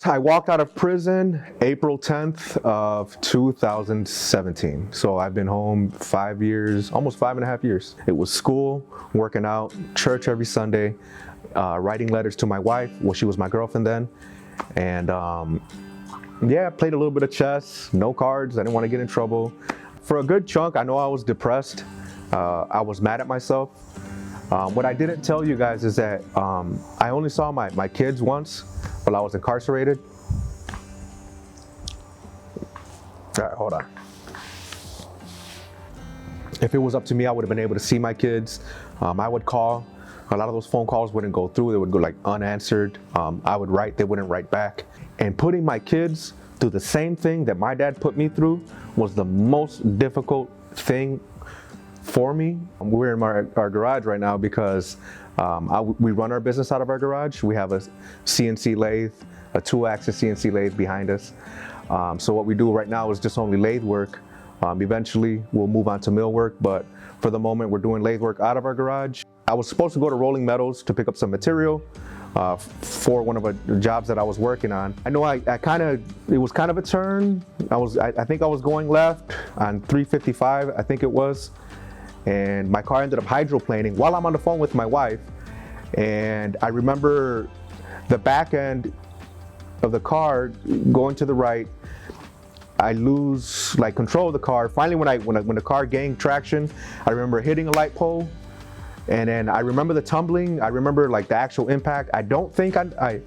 I walked out of prison April 10th of 2017. So I've been home 5 years, almost 5.5 years. It was school, working out, church every Sunday, writing letters to my wife. Well, she was my girlfriend then. And yeah, played a little bit of chess, no cards. I didn't want to get in trouble. For a good chunk, I know I was depressed. I was mad at myself. What I didn't tell you guys is that I only saw my kids once while I was incarcerated. All right, hold on. If it was up to me, I would have been able to see my kids. I would call. A lot of those phone calls wouldn't go through. They would go like unanswered. I would write, they wouldn't write back. And putting my kids through the same thing that my dad put me through was the most difficult thing for me. We're in our garage right now because we run our business out of our garage. We have a CNC lathe, a 2-axis CNC lathe behind us. So what we do right now is just only lathe work. Eventually we'll move on to mill work, but for the moment we're doing lathe work out of our garage. I was supposed to go to Rolling Metals to pick up some material for one of the jobs that I was working on. I know it was kind of a turn. I think I was going left on 355, I think it was. And my car ended up hydroplaning while I'm on the phone with my wife. And I remember the back end of the car going to the right. I lose control of the car. Finally, when the car gained traction, I remember hitting a light pole. And then I remember the tumbling. I remember the actual impact. I don't think I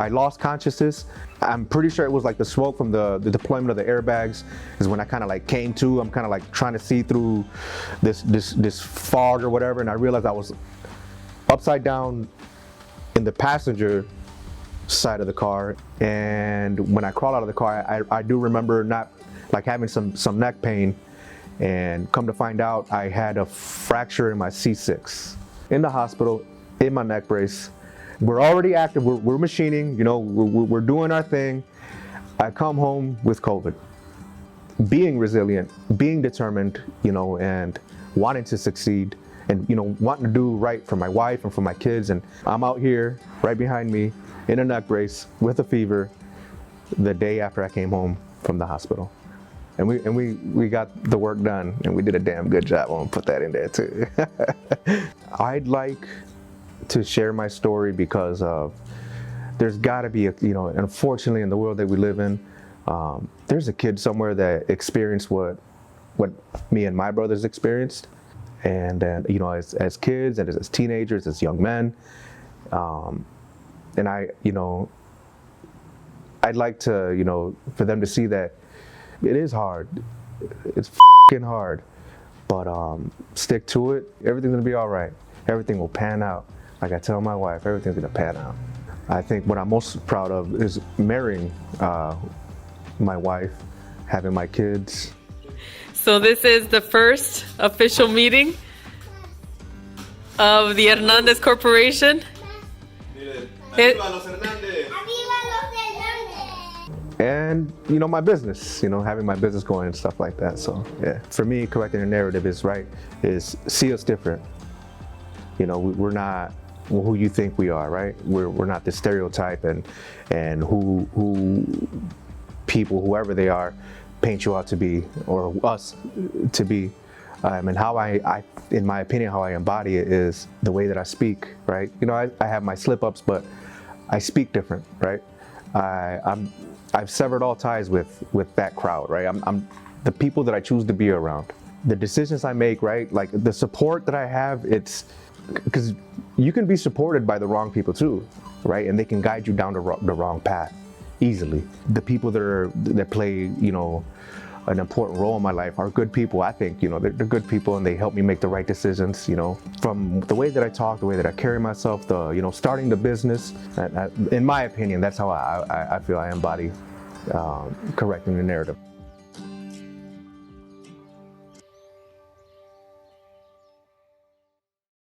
lost consciousness. I'm pretty sure it was the smoke from the deployment of the airbags is when I kind of came to. I'm kind of trying to see through this fog or whatever, and I realized I was upside down in the passenger side of the car. And when I crawled out of the car, I do remember not having some neck pain. And come to find out, I had a fracture in my C6. In the hospital, in my neck brace. We're already active, we're machining, we're doing our thing. I come home with COVID. Being resilient, being determined, and wanting to succeed, and wanting to do right for my wife and for my kids. And I'm out here, right behind me, in a neck brace, with a fever, the day after I came home from the hospital. And we got the work done, and we did a damn good job. I want to put that in there too. I'd like to share my story because there's got to be unfortunately in the world that we live in, there's a kid somewhere that experienced what me and my brothers experienced, and as kids and as teenagers, as young men, and I'd like to for them to see that it is hard. It's f***ing hard, but stick to it. Everything's gonna be all right. Everything will pan out. Like I tell my wife, everything's gonna pan out. I think what I'm most proud of is marrying my wife, having my kids. So this is the first official meeting of the Hernandez Corporation. And my business, having my business going and stuff like that. So yeah, for me, correcting the narrative is see us different. We're not who you think we are, right? We're not the stereotype and who people, whoever they are, paint you out to be, or us to be. And how I, in my opinion, how I embody it is the way that I speak, right? I have my slip-ups, but I speak different, right? I've severed all ties with that crowd, right? I'm the people that I choose to be around. The decisions I make, right? The support that I have, it's because you can be supported by the wrong people too, right? And they can guide you down the wrong path easily. The people that play, an important role in my life are good people. I think, they're good people, and they help me make the right decisions, from the way that I talk, the way that I carry myself, starting the business. In my opinion, that's how I feel I embody correcting the narrative.